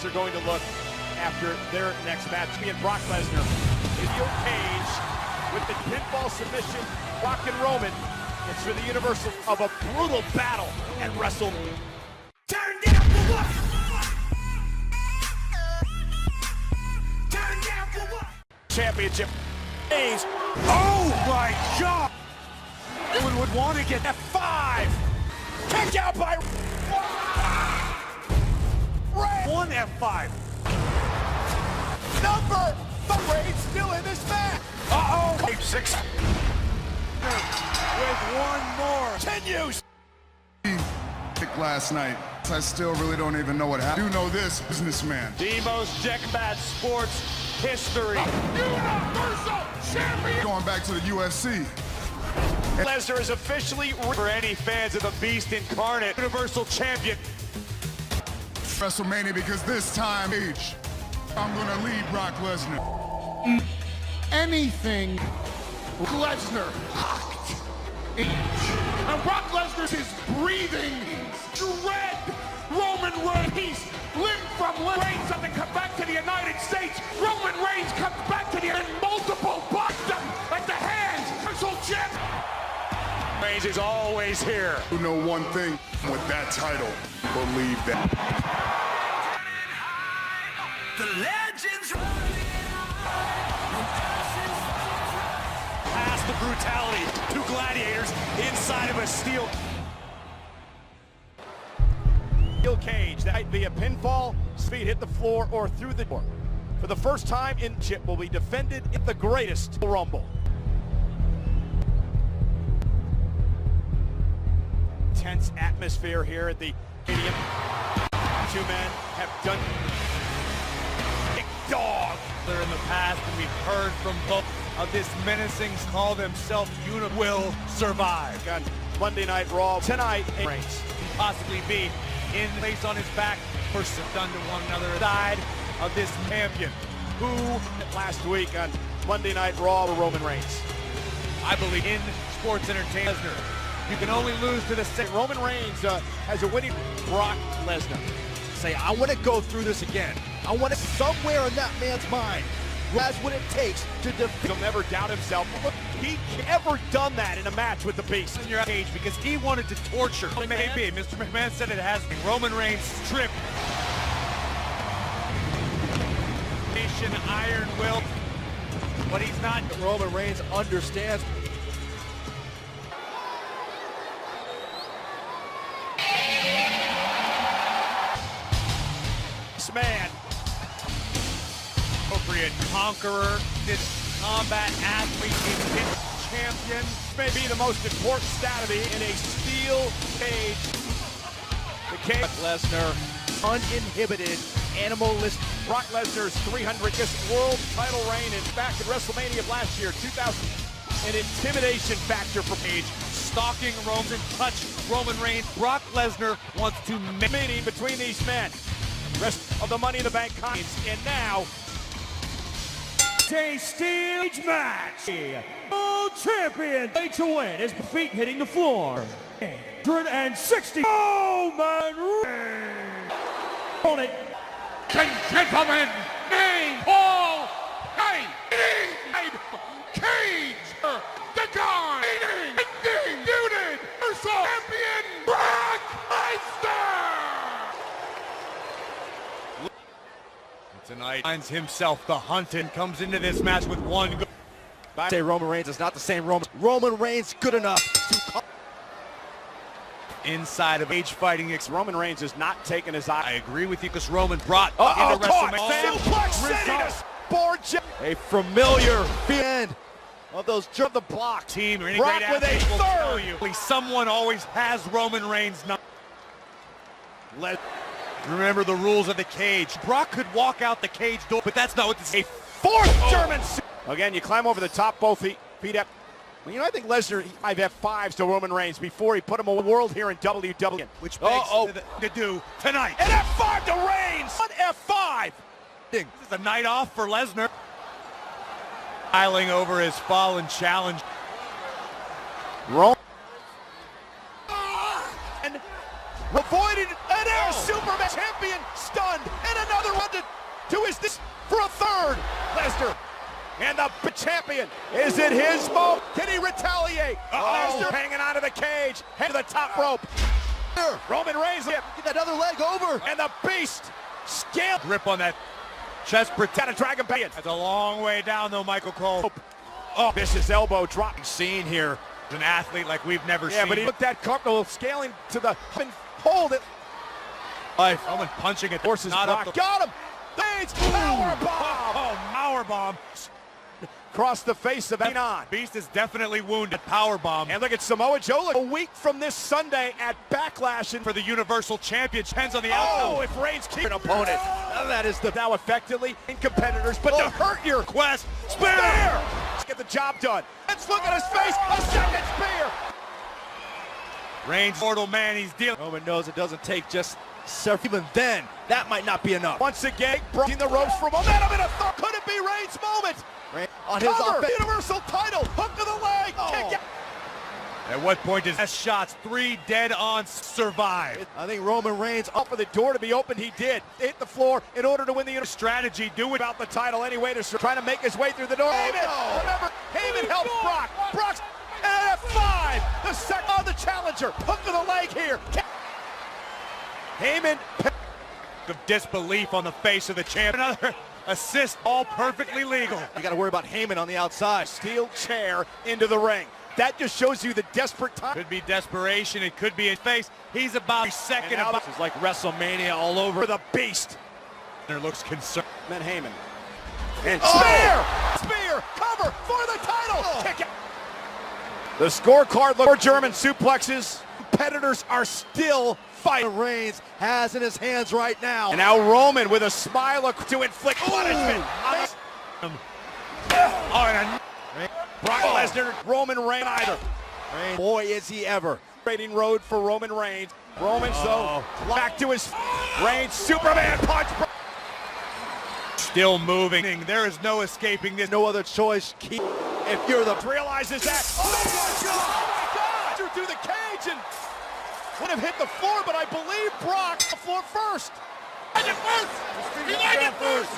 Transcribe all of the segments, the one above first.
fans are going to look after their next match. Being Brock Lesnar in the cage with the pinfall submission, Brock and Roman. It's for the Universal of a brutal battle at WrestleMania. Turn down for what? Turn down for what? Championship. Oh my God! Anyone would want to get F5. Kicked out by Ray. One F5. Number 3 still in this match. Uh-oh. 6. With one more. Continues. Last night, I still really don't even know what happened. I do know this, businessman. The most Jackpot Sports history. Universal Champion. Going back to the UFC. Lesnar is officially, for any fans of the Beast Incarnate, Universal Champion. WrestleMania, because this time, I'm gonna lead Brock Lesnar. Anything Lesnar. And Brock Lesnar is breathing dread. Roman Reigns, limb from limb. Reigns doesn't come back to the United States. Roman Reigns comes back to the and multiple Boston at the hands. Universal Champion. Reigns is always here. You know one thing with that title, believe that. The legends. Past the brutality, 2 gladiators inside of a steel cage. That might be a pinfall, speed hit the floor, or through the door. For the first time in Chip will be defended in the greatest Rumble. Tense atmosphere here at the stadium. 2 men have done big dog. In the past, and we've heard from both of this menacing call themselves will survive. On Monday Night Raw tonight, Reigns Possibly be in place on his back for done to one another side of this champion. who last week on Monday Night Raw with Roman Reigns. I believe in sports entertainment. You can only lose to the same. Roman Reigns has a winning Brock Lesnar. Say, I want to go through this again. I want to somewhere in that man's mind. That's what it takes to defeat. He'll never doubt himself. Look, he ever done that in a match with the Beast. In your age, because he wanted to torture. Maybe Mr. McMahon said it has been. Roman Reigns stripped. Nation Iron Will, but he's not. Roman Reigns understands. This man. Appropriate conqueror, this combat athlete, champion. May be the most important stat of the in a steel cage. The cage. Lesnar, uninhibited, animalistic. Brock Lesnar's 300th world title reign and back at WrestleMania of last year, 2000. An intimidation factor for Page. Stalking Roman, touch Roman Reigns. Brock Lesnar wants to meeting between these men. Rest of the Money in the Bank coins. And now, a stage match. World champion to win. His feet hitting the floor. 160. Roman Reigns. Opponent. And gentlemen, name Paul Cage, the guy, undisputed champion, Brock Lesnar. tonight finds himself the hunted, comes into this match with one goal. I say Roman Reigns is not the same Roman. Roman Reigns good enough to inside of Page fighting. Roman Reigns is not taking his eye. I agree with you because Roman brought into WrestleMania. Suplex board. a familiar end of those jump the block. Team or any Brock great with a athlete will tell third. you. Someone always has Roman Reigns. Remember the rules of the cage. Brock could walk out the cage door, but that's not what this is. A fourth German. Again, you climb over the top, both feet up. Well, you know, I think Lesnar, I've F5s to Roman Reigns before he put him a world here in WWE. Which makes to do tonight. An F5 to Reigns! An F5! This is a night off for Lesnar. Piling over his fallen challenge. Roman. And avoided an air Superman champion, stunned, and another third. Lesnar and the champion. Is it his moment? Can he retaliate? Lesnar hanging onto the cage, head to the top rope. Roman Reigns, Get another leg over. and the Beast scale. Grip on that chest protect. Got a Dragon Bane. That's a long way down, though, Michael Cole. Oh, vicious elbow drop. Scene here. An athlete like we've never seen. Yeah, but he looked that comfortable scaling to the hold it. Someone punching it. Horses Not blocked. up the Got him. Bates power bomb. Oh, power bomb. Across the face of Enon. Beast is definitely wounded. Power bomb. And look at Samoa Joe. A week from this Sunday at Backlash For the Universal Championship. Hands on the Oh, outside. if Reigns keeps an opponent. That is the now effectively in competitors, but to hurt your Quest. spear. Let's get the job done. Let's look at his face. A second spear. Reigns, mortal man, he's dealing. Roman knows it doesn't take just several. Even then, that might not be enough. Once again, breaking the ropes for momentum in a third. Could it be Reigns' moment? On his Cover, offense. Universal title, hook of the leg, kick out. At what point does best shots, 3 dead-on, survive? I think Roman Reigns Up for the door to be opened, he did. Hit the floor in order to win the Strategy, do it. about the title anyway, trying to make his way through the door. Heyman, no. remember, Heyman helps Brock. Brock's at F5, the second on the challenger. Hook of the leg here. Heyman, Of disbelief on the face of the champ. Another assist, all perfectly legal. You got to worry about Heyman on the outside. steel chair into the ring. That just shows you the desperate time. Could be desperation, it could be his face. He's about second. And now About this It's like WrestleMania all over. for the Beast. looks concerned. Then Heyman. And spear! Spear! Cover for the title! Kick out. The scorecard look for German suplexes. Competitors are still fighting. Reigns has in his hands right now. And now Roman with a smile to inflict punishment. Oh, and Brock Lesnar, Roman Reigns, either. Reigns, boy, is he ever. Rating road for Roman Reigns. Roman's though back to his Reigns Superman punch. still moving. There is no escaping this. No other choice. Keep. If you're the Realizes that. Oh my God! Oh my God! Through the cage and would have hit the floor, but I believe Brock the floor first. He liked it first.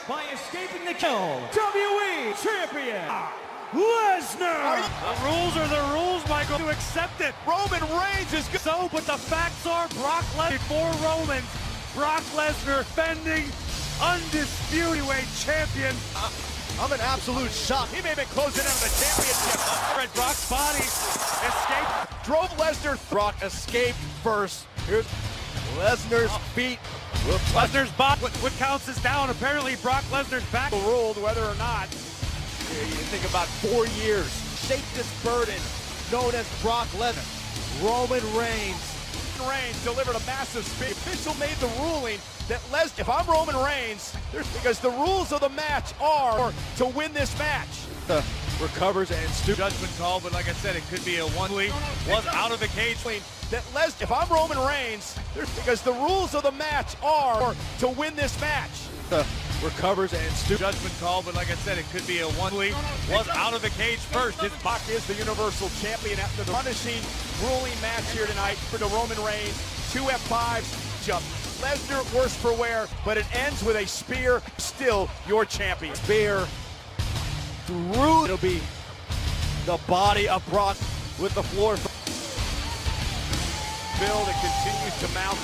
By escaping the kill, WWE Champion Lesnar. The rules are the rules, Michael. To accept it. Roman Reigns is good. So, but the facts are Brock Lesnar before Roman. Brock Lesnar defending undisputed heavyweight champion. I'm in absolute shock. He may have been closing in on the championship. Red Brock's body escaped. Drove Lesnar. Brock escaped first. Here's Lesnar's feet. Lesnar's body. What counts as down? Apparently, Brock Lesnar's back. Ruled whether or not. You think about 4 years. Shaped this burden known as Brock Lesnar. Roman Reigns. Reigns delivered a massive speed. The official made the ruling that Lesnar, if I'm Roman Reigns, because the rules of the match are to win this match. Recovers and Judgment call, but like I said, it could be a one-lead. Was out of the cage. That Lesnar, if I'm Roman Reigns, because the rules of the match are to win this match. Recovers and Judgment call, but like I said, it could be a one-lead. Was out of the cage first. His Brock is the Universal Champion after the punishing ruling match here tonight for the Roman Reigns. 2 F5s, jump. Lesnar worse for wear, but it ends with a spear. Still your champion. spear through. It'll be the body of Brock with the floor. Build it continues to mount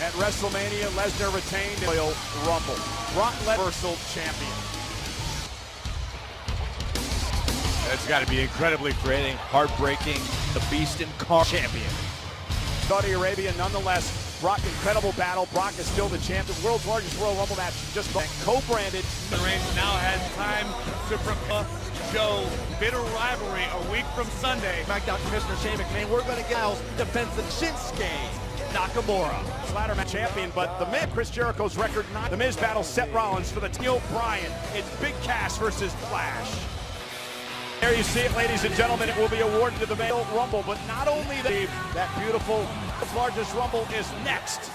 at WrestleMania. Lesnar retained in Royal Rumble. Brock Lesnar Universal Champion. That's got to be incredibly Creating heartbreaking, the Beast incarnate champion. Saudi Arabia, nonetheless. Brock, incredible battle. Brock is still the champion. World's largest Royal Rumble match. Just co-branded. Reigns now has time to prepare. Joe, bitter rivalry a week from Sunday. SmackDown Commissioner Shane McMahon, we're going to get Styles defends the Shinsuke Nakamura. Ladder match champion, but the Miz, Chris Jericho's record 9. The Miz battles Seth Rollins for the Neil Bryan. It's Big Cass versus Flash. There you see it, ladies and gentlemen. It will be awarded to the Royal Rumble, but not only that beautiful, the largest Rumble is next.